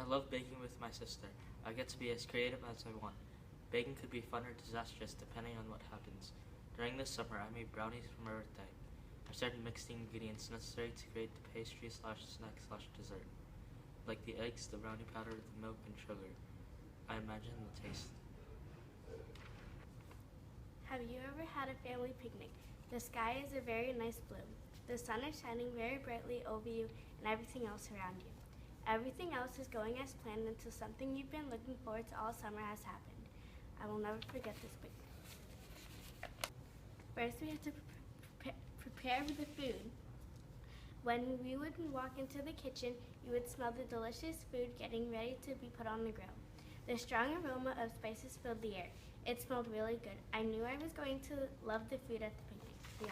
I love baking with my sister. I get to be as creative as I want. Baking could be fun or disastrous depending on what happens. During this summer, I made brownies for my birthday. I started mixing ingredients necessary to create the pastry slash snack slash dessert, like the eggs, the brownie powder, the milk, and sugar. I imagine the taste. Have you ever had a family picnic? The sky is a very nice blue. The sun is shining very brightly over you and everything else around you. Everything else is going as planned until something you've been looking forward to all summer has happened. I will never forget this picnic. First, we have to prepare the food. When we would walk into the kitchen, you would smell the delicious food getting ready to be put on the grill. The strong aroma of spices filled the air. It smelled really good. I knew I was going to love the food at the picnic. Yeah.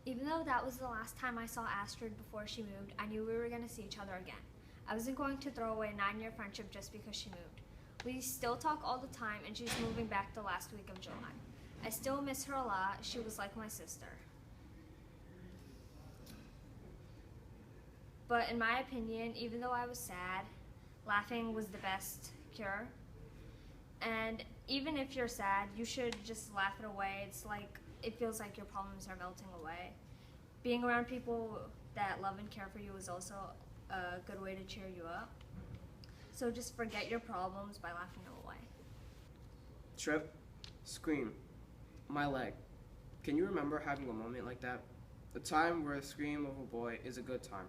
Even though that was the last time I saw Astrid before she moved, I knew we were going to see each other again. I wasn't going to throw away a 9-year friendship just because she moved. We still talk all the time, and she's moving back the last week of July. I still miss her a lot. She was like my sister. But in my opinion, even though I was sad, laughing was the best cure. And even if you're sad, you should just laugh it away. It's like, it feels like your problems are melting away. Being around people that love and care for you is also a good way to cheer you up. So just forget your problems by laughing them away. Trip, scream, my leg. Can you remember having a moment like that? A time where a scream of a boy is a good time,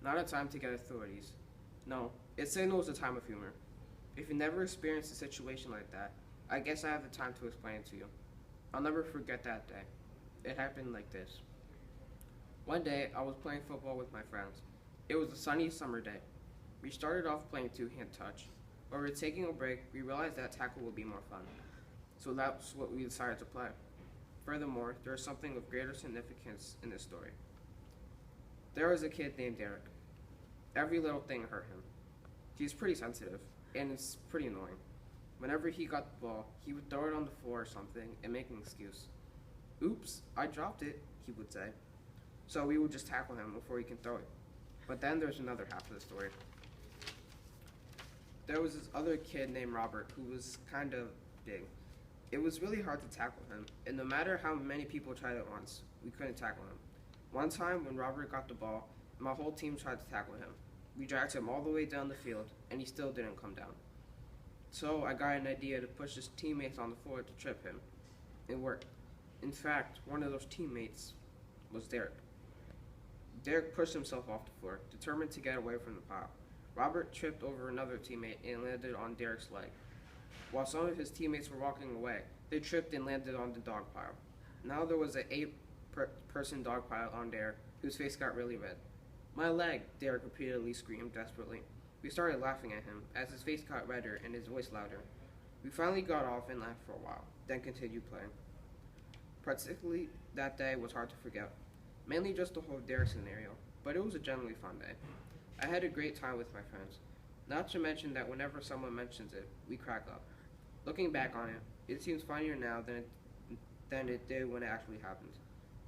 not a time to get authorities. No, it signals a time of humor. If you never experienced a situation like that, I guess I have the time to explain it to you. I'll never forget that day. It happened like this. One day, I was playing football with my friends. It was a sunny summer day. We started off playing two-hand touch. While we were taking a break, we realized that tackle would be more fun. So that's what we decided to play. Furthermore, there is something of greater significance in this story. There was a kid named Derek. Every little thing hurt him. He's pretty sensitive, and it's pretty annoying. Whenever he got the ball, he would throw it on the floor or something and make an excuse. Oops, I dropped it, he would say. So we would just tackle him before he can throw it. But then there's another half of the story. There was this other kid named Robert who was kind of big. It was really hard to tackle him, and no matter how many people tried at once, we couldn't tackle him. One time when Robert got the ball, my whole team tried to tackle him. We dragged him all the way down the field, and he still didn't come down. So I got an idea to push his teammates on the floor to trip him. It worked. In fact, one of those teammates was Derek. Derek pushed himself off the floor, determined to get away from the pile. Robert tripped over another teammate and landed on Derek's leg. While some of his teammates were walking away, they tripped and landed on the dog pile. Now there was an 8-person dog pile on Derek, whose face got really red. My leg, Derek repeatedly screamed desperately. We started laughing at him, as his face got redder and his voice louder. We finally got off and laughed for a while, then continued playing. Particularly that day was hard to forget, mainly just the whole Derek scenario, but it was a generally fun day. I had a great time with my friends, not to mention that whenever someone mentions it, we crack up. Looking back on it, it seems funnier now than it did when it actually happened.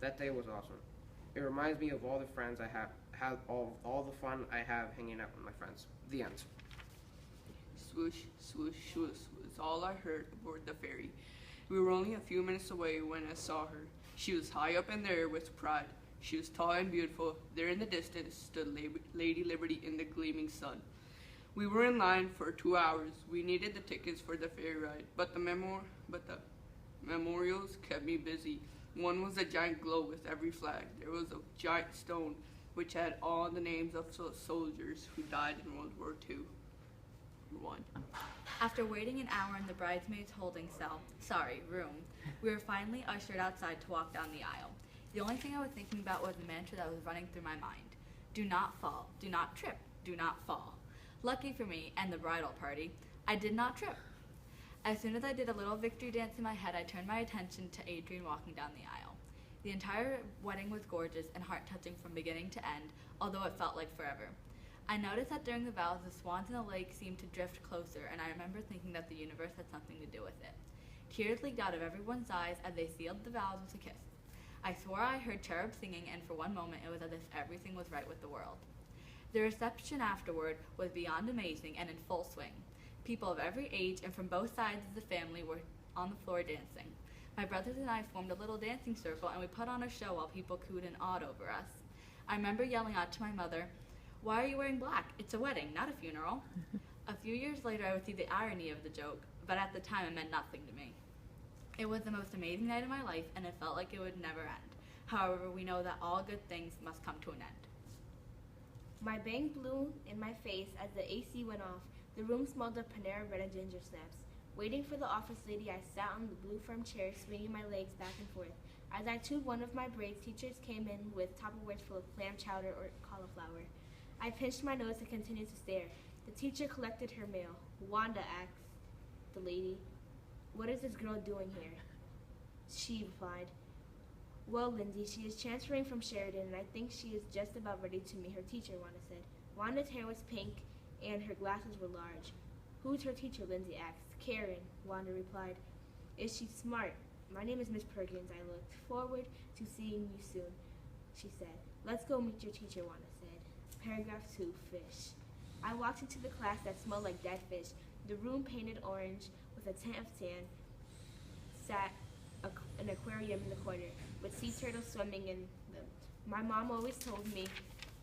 That day was awesome. It reminds me of all the friends I have, all the fun I have hanging out with my friends. The end. Swoosh, swoosh, swoosh was all I heard aboard the ferry. We were only a few minutes away when I saw her. She was high up in the air with pride. She was tall and beautiful. There in the distance stood Lady Liberty in the gleaming sun. We were in line for 2 hours. We needed the tickets for the ferry ride, but the memorials kept me busy. One was a giant globe with every flag. There was a giant stone which had all the names of soldiers who died in World War II. After waiting an hour in the bridesmaid's holding cell, room, we were finally ushered outside to walk down the aisle. The only thing I was thinking about was the mantra that was running through my mind. Do not fall, do not trip, do not fall. Lucky for me and the bridal party, I did not trip. As soon as I did a little victory dance in my head, I turned my attention to Adrian walking down the aisle. The entire wedding was gorgeous and heart-touching from beginning to end, although it felt like forever. I noticed that during the vows, the swans in the lake seemed to drift closer, and I remember thinking that the universe had something to do with it. Tears leaked out of everyone's eyes as they sealed the vows with a kiss. I swore I heard cherubs singing, and for one moment it was as if everything was right with the world. The reception afterward was beyond amazing and in full swing. People of every age and from both sides of the family were on the floor dancing. My brothers and I formed a little dancing circle and we put on a show while people cooed and awed over us. I remember yelling out to my mother, "Why are you wearing black? It's a wedding, not a funeral." A few years later I would see the irony of the joke, but at the time it meant nothing to me. It was the most amazing night of my life and it felt like it would never end. However, we know that all good things must come to an end. My bang blew in my face as the AC went off. The room smelled of Panera Bread and ginger snaps. Waiting for the office lady, I sat on the blue firm chair, swinging my legs back and forth. As I chewed one of my braids, teachers came in with Tupperwares full of clam chowder or cauliflower. I pinched my nose and continued to stare. The teacher collected her mail. "Wanda," asked the lady, "what is this girl doing here?" She replied, "Well, Lindsay, she is transferring from Sheridan, and I think she is just about ready to meet her teacher," Wanda said. Wanda's hair was pink, and her glasses were large. "Who's her teacher?" Lindsay asked. "Karen," Wanda replied. "Is she smart?" "My name is Miss Perkins. I look forward to seeing you soon," she said. "Let's go meet your teacher," Wanda said. Paragraph 2, fish. I walked into the class that smelled like dead fish. The room painted orange with a tint of sand sat an aquarium in the corner with sea turtles swimming in them. My mom always told me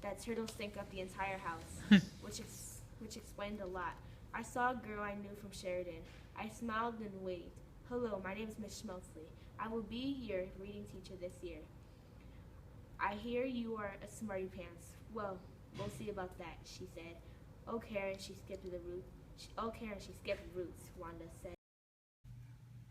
that turtles stink up the entire house, which explained a lot. I saw a girl I knew from Sheridan. I smiled and waved. "Hello, my name is Miss Schmeltzley. I will be your reading teacher this year. I hear you are a smarty pants." "Well, we'll see about that," she said. "Oh, Karen, she skipped the roots," Wanda said.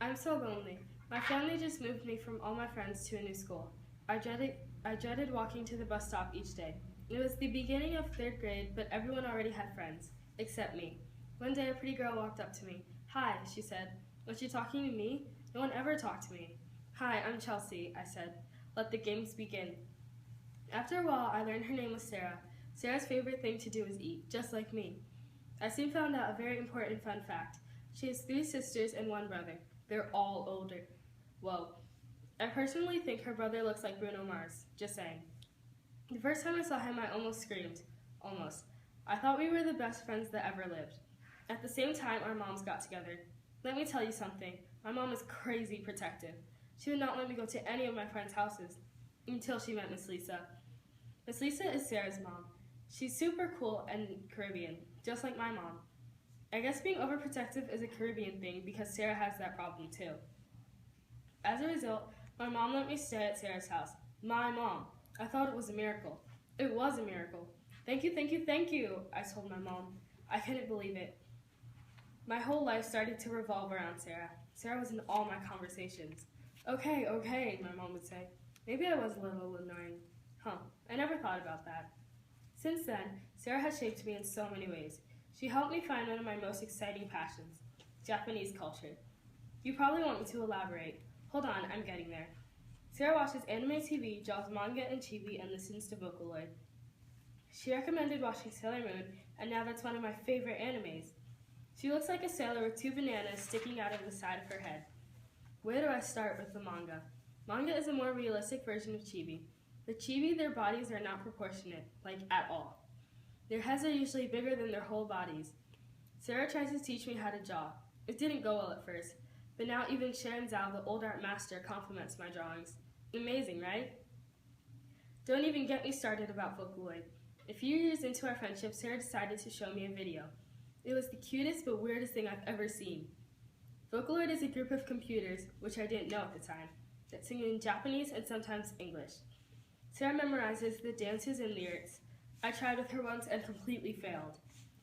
I'm so lonely. My family just moved me from all my friends to a new school. I dreaded walking to the bus stop each day. It was the beginning of 3rd grade, but everyone already had friends, except me. One day a pretty girl walked up to me. "Hi," she said. "Was she talking to me? No one ever talked to me." "Hi, I'm Chelsea," I said. "Let the games begin." After a while, I learned her name was Sarah. Sarah's favorite thing to do is eat, just like me. I soon found out a very important fun fact. She has 3 sisters and 1 brother. They're all older. Whoa. I personally think her brother looks like Bruno Mars. Just saying. The first time I saw him, I almost screamed. Almost. I thought we were the best friends that ever lived. At the same time, our moms got together. Let me tell you something. My mom is crazy protective. She would not let me go to any of my friends' houses until she met Miss Lisa. Miss Lisa is Sarah's mom. She's super cool and Caribbean, just like my mom. I guess being overprotective is a Caribbean thing because Sarah has that problem too. As a result, my mom let me stay at Sarah's house. My mom. I thought it was a miracle. It was a miracle. "Thank you, thank you, thank you," I told my mom. I couldn't believe it. My whole life started to revolve around Sarah. Sarah was in all my conversations. Okay, my mom would say. Maybe I was a little annoying. I never thought about that. Since then, Sarah has shaped me in so many ways. She helped me find one of my most exciting passions, Japanese culture. You probably want me to elaborate. Hold on, I'm getting there. Sarah watches anime TV, draws manga and chibi, and listens to Vocaloid. She recommended watching Sailor Moon, and now that's one of my favorite animes. She looks like a sailor with 2 bananas sticking out of the side of her head. Where do I start with the manga? Manga is a more realistic version of chibi. The chibi, their bodies are not proportionate, like at all. Their heads are usually bigger than their whole bodies. Sarah tries to teach me how to draw. It didn't go well at first, but now even Sharon Zhao, the old art master, compliments my drawings. Amazing, right? Don't even get me started about Vocaloid. A few years into our friendship, Sarah decided to show me a video. It was the cutest but weirdest thing I've ever seen. Vocaloid is a group of computers, which I didn't know at the time, that sing in Japanese and sometimes English. Sarah memorizes the dances and lyrics. I tried with her once and completely failed.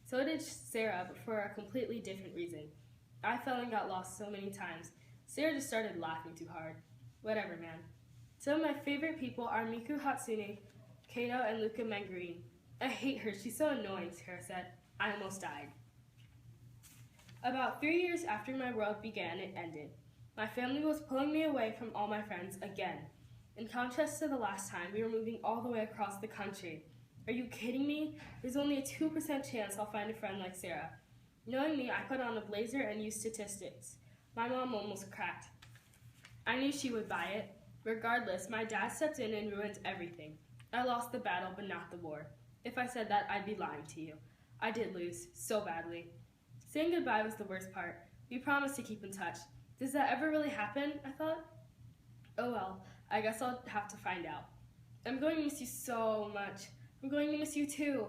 So did Sarah, but for a completely different reason. I fell and got lost so many times. Sarah just started laughing too hard. Whatever, man. Some of my favorite people are Miku Hatsune, Kato, and Luca Mangarine. I hate her. She's so annoying, Sarah said. I almost died. About 3 years after my world began, it ended. My family was pulling me away from all my friends again. In contrast to the last time, we were moving all the way across the country. Are you kidding me? There's only a 2% chance I'll find a friend like Sarah. Knowing me, I put on a blazer and used statistics. My mom almost cracked. I knew she would buy it. Regardless, my dad stepped in and ruined everything. I lost the battle, but not the war. If I said that, I'd be lying to you. I did lose, so badly. Saying goodbye was the worst part. We promised to keep in touch. Does that ever really happen? I thought. Oh well, I guess I'll have to find out. I'm going to miss you so much. I'm going to miss you too.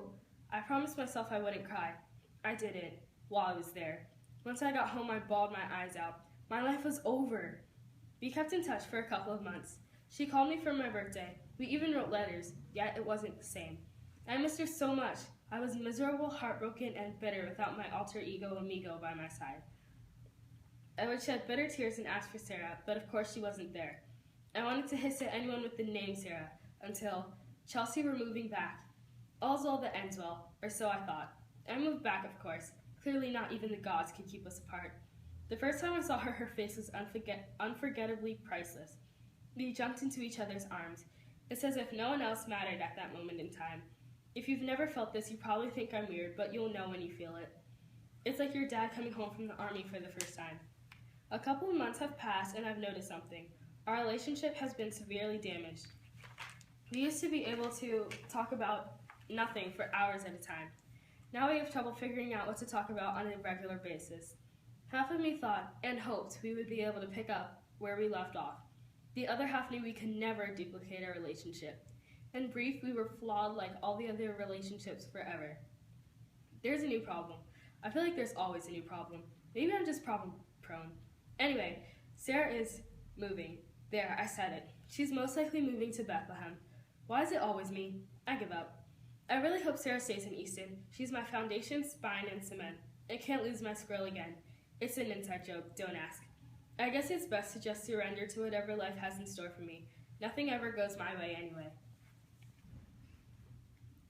I promised myself I wouldn't cry. I didn't, while I was there. Once I got home, I bawled my eyes out. My life was over. We kept in touch for a couple of months. She called me for my birthday. We even wrote letters, yet it wasn't the same. I missed her so much. I was miserable, heartbroken, and bitter without my alter ego amigo by my side. I would shed bitter tears and ask for Sarah, but of course she wasn't there. I wanted to hiss at anyone with the name Sarah, until Chelsea were moving back. All's well that ends well, or so I thought. I moved back, of course. Clearly not even the gods could keep us apart. The first time I saw her, her face was unforgettably priceless. We jumped into each other's arms. It's as if no one else mattered at that moment in time. If you've never felt this, you probably think I'm weird, but you'll know when you feel it. It's like your dad coming home from the army for the first time. A couple of months have passed, and I've noticed something. Our relationship has been severely damaged. We used to be able to talk about nothing for hours at a time. Now we have trouble figuring out what to talk about on a regular basis. Half of me thought and hoped we would be able to pick up where we left off. The other half knew we could never duplicate our relationship. In brief, we were flawed like all the other relationships forever. There's a new problem. I feel like there's always a new problem. Maybe I'm just problem prone. Anyway, Sarah is moving. There, I said it. She's most likely moving to Bethlehem. Why is it always me? I give up. I really hope Sarah stays in Easton. She's my foundation, spine, and cement. I can't lose my squirrel again. It's an inside joke, don't ask. I guess it's best to just surrender to whatever life has in store for me. Nothing ever goes my way anyway.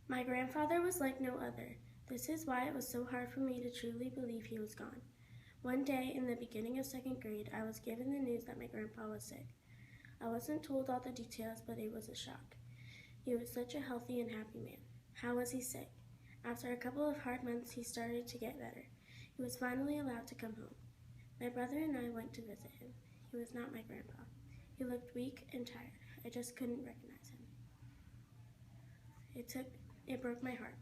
My grandfather was like no other. This is why it was so hard for me to truly believe he was gone. One day, in the beginning of second grade, I was given the news that my grandpa was sick. I wasn't told all the details, but it was a shock. He was such a healthy and happy man. How was he sick? After a couple of hard months, he started to get better. He was finally allowed to come home. My brother and I went to visit him. He was not my grandpa. He looked weak and tired. I just couldn't recognize him. It broke my heart.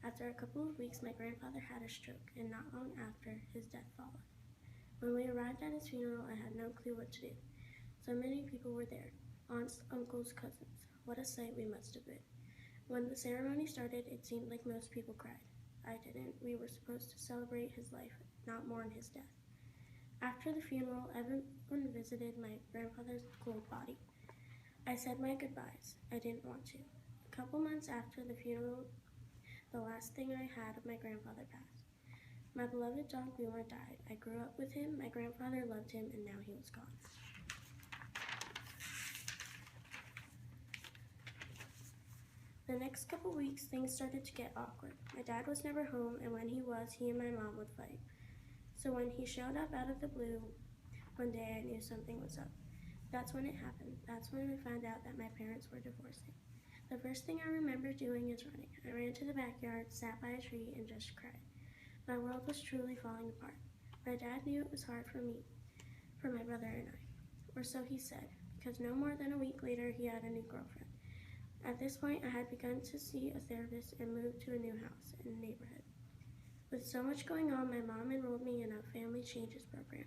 After a couple of weeks, my grandfather had a stroke, and not long after, his death followed. When we arrived at his funeral, I had no clue what to do. So many people were there. Aunts, uncles, cousins. What a sight we must have been. When the ceremony started, it seemed like most people cried. I didn't. We were supposed to celebrate his life, not mourn his death. After the funeral, everyone visited my grandfather's cold body. I said my goodbyes. I didn't want to. A couple months after the funeral, the last thing I had of my grandfather passed. My beloved dog Boomer died. I grew up with him, my grandfather loved him, and now he was gone. The next couple weeks, things started to get awkward. My dad was never home, and when he was, he and my mom would fight. So when he showed up out of the blue, one day I knew something was up. That's when it happened. That's when I found out that my parents were divorcing. The first thing I remember doing is running. I ran to the backyard, sat by a tree, and just cried. My world was truly falling apart. My dad knew it was hard for me, for my brother and I. Or so he said, because no more than a week later he had a new girlfriend. At this point, I had begun to see a therapist and moved to a new house in the neighborhood. With so much going on, my mom enrolled me in a family changes program.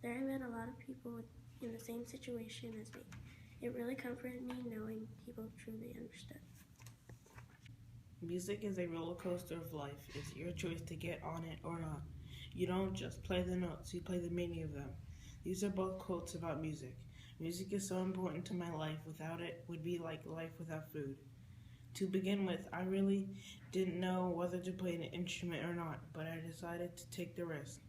There I met a lot of people in the same situation as me. It really comforted me knowing people truly understood. Music is a roller coaster of life. It's your choice to get on it or not. You don't just play the notes, you play the meaning of them. These are both quotes about music. Music is so important to my life. Without it would be like life without food. To begin with, I really didn't know whether to play an instrument or not, but I decided to take the risk.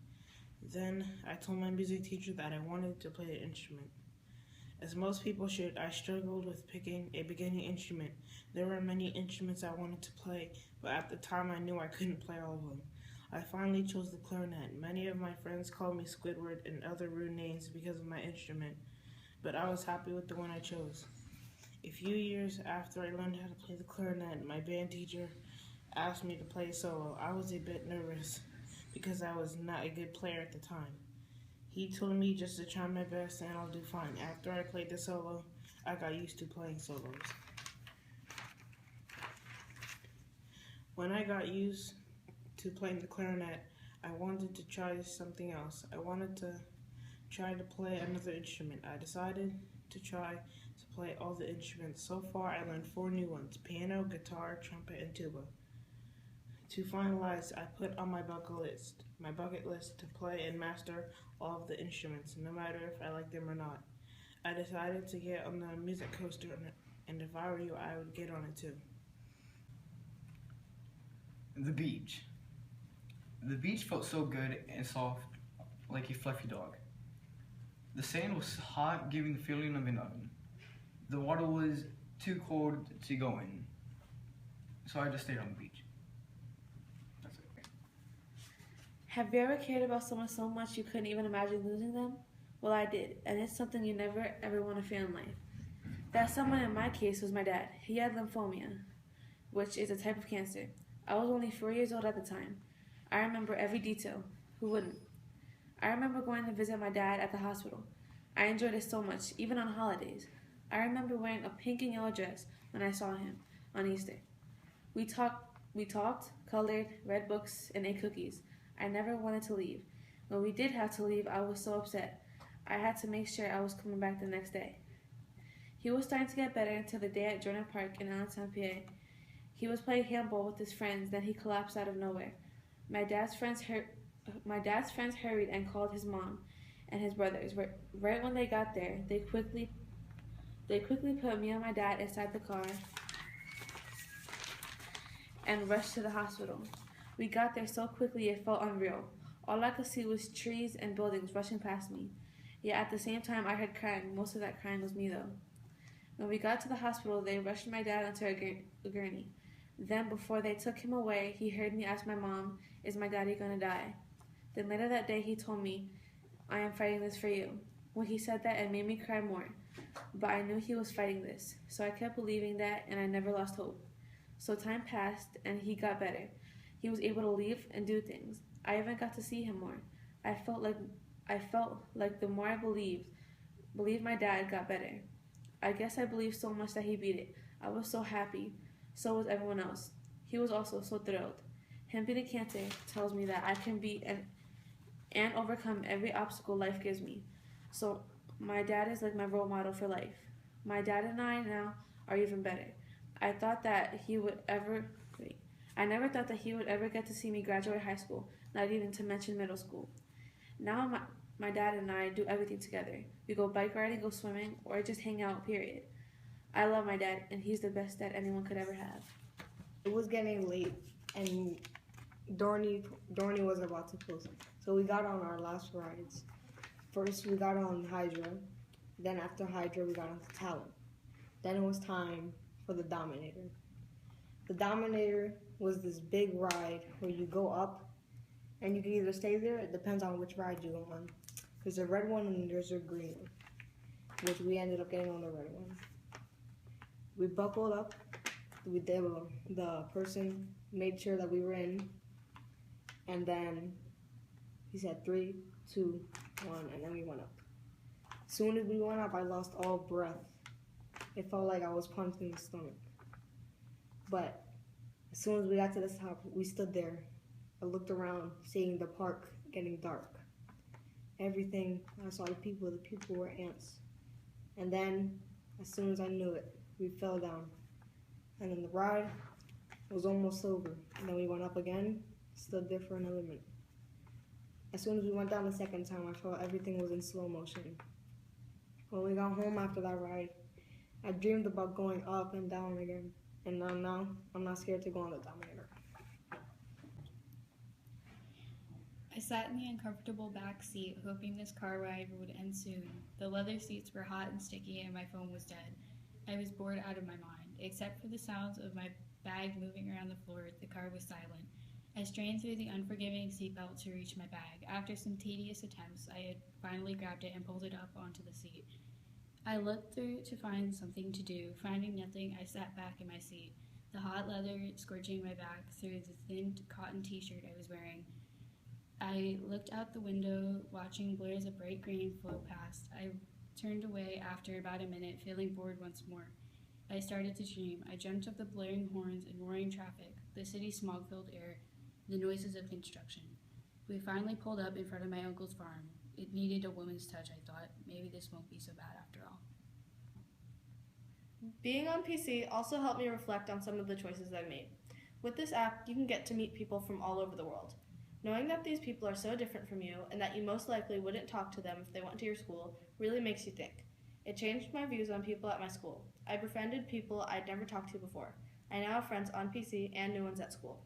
Then I told my music teacher that I wanted to play an instrument. As most people should, I struggled with picking a beginning instrument. There were many instruments I wanted to play, but at the time I knew I couldn't play all of them. I finally chose the clarinet. Many of my friends called me Squidward and other rude names because of my instrument, but I was happy with the one I chose. A few years after I learned how to play the clarinet, my band teacher asked me to play solo. I was a bit nervous because I was not a good player at the time. He told me just to try my best and I'll do fine. After I played the solo, I got used to playing solos. When I got used to playing the clarinet, I wanted to try something else. I wanted to try to play another instrument. I decided to try to play all the instruments. So far, I learned 4 new ones: piano, guitar, trumpet, and tuba. To finalize, I put on my bucket list to play and master all of the instruments, no matter if I like them or not. I decided to get on the music coaster, and if I were you, I would get on it too. The beach. The beach felt so good and soft, like a fluffy dog. The sand was hot, giving the feeling of an oven. The water was too cold to go in, so I just stayed on the beach. That's it. Have you ever cared about someone so much you couldn't even imagine losing them? Well, I did, and it's something you never ever want to feel in life. That someone in my case was my dad. He had lymphoma, which is a type of cancer. I was only 4 years old at the time. I remember every detail. Who wouldn't? I remember going to visit my dad at the hospital. I enjoyed it so much, even on holidays. I remember wearing a pink and yellow dress when I saw him on Easter. We talked, colored, read books, and ate cookies. I never wanted to leave. When we did have to leave, I was so upset. I had to make sure I was coming back the next day. He was starting to get better until the day at Jordan Park in Allentown, PA. He was playing handball with his friends, then he collapsed out of nowhere. My dad's friends hurried and called his mom and his brothers. Right when they got there, they quickly put me and my dad inside the car and rushed to the hospital. We got there so quickly it felt unreal. All I could see was trees and buildings rushing past me. Yet at the same time I heard crying. Most of that crying was me though. When we got to the hospital, they rushed my dad onto a gurney. Then before they took him away, he heard me ask my mom, "Is my daddy gonna die?" Then later that day he told me, "I am fighting this for you." When he said that, it made me cry more. But I knew he was fighting this, so I kept believing that and I never lost hope. So time passed and he got better. He was able to leave and do things. I even got to see him more. I felt like the more I believed my dad got better. I guess I believed so much that he beat it. I was so happy. So was everyone else. He was also so thrilled. Him beating cancer tells me that I can beat and overcome every obstacle life gives me. So my dad is like my role model for life. My dad and I now are even better. I never thought that he would ever get to see me graduate high school, not even to mention middle school. Now my dad and I do everything together. We go bike riding, go swimming, or just hang out, period. I love my dad, and he's the best dad anyone could ever have. It was getting late, and Dorney was about to close. So we got on our last rides. First, we got on Hydra. Then after Hydra, we got on Talon. Then it was time for the Dominator. The Dominator was this big ride where you go up, and you can either stay there. It depends on which ride you go on. There's a red one and there's a green one, which we ended up getting on the red one. We buckled up. The person made sure that we were in, and then he said 3, 2, 1, and then we went up. As soon as we went up, I lost all breath. It felt like I was punched in the stomach. But as soon as we got to the top, we stood there. I looked around, seeing the park getting dark. Everything, I saw the people were ants. And then, as soon as I knew it, we fell down. And then the ride was almost over. And then we went up again, stood there for another minute. As soon as we went down the second time, I felt everything was in slow motion. When we got home after that ride, I dreamed about going up and down again. And now I'm not scared to go on the Dominator. I sat in the uncomfortable back seat, hoping this car ride would end soon. The leather seats were hot and sticky, and my phone was dead. I was bored out of my mind. Except for the sounds of my bag moving around the floor, the car was silent. I strained through the unforgiving seatbelt to reach my bag. After some tedious attempts, I had finally grabbed it and pulled it up onto the seat. I looked through to find something to do. Finding nothing, I sat back in my seat, the hot leather scorching my back through the thin cotton t-shirt I was wearing. I looked out the window, watching blurs of bright green float past. I turned away after about a minute, feeling bored once more. I started to dream. I dreamt of the blaring horns and roaring traffic, the city's smog-filled air, the noises of construction. We finally pulled up in front of my uncle's farm. It needed a woman's touch, I thought. Maybe this won't be so bad after all. Being on PC also helped me reflect on some of the choices I made. With this app, you can get to meet people from all over the world. Knowing that these people are so different from you and that you most likely wouldn't talk to them if they went to your school really makes you think. It changed my views on people at my school. I befriended people I'd never talked to before. I now have friends on PC and new ones at school.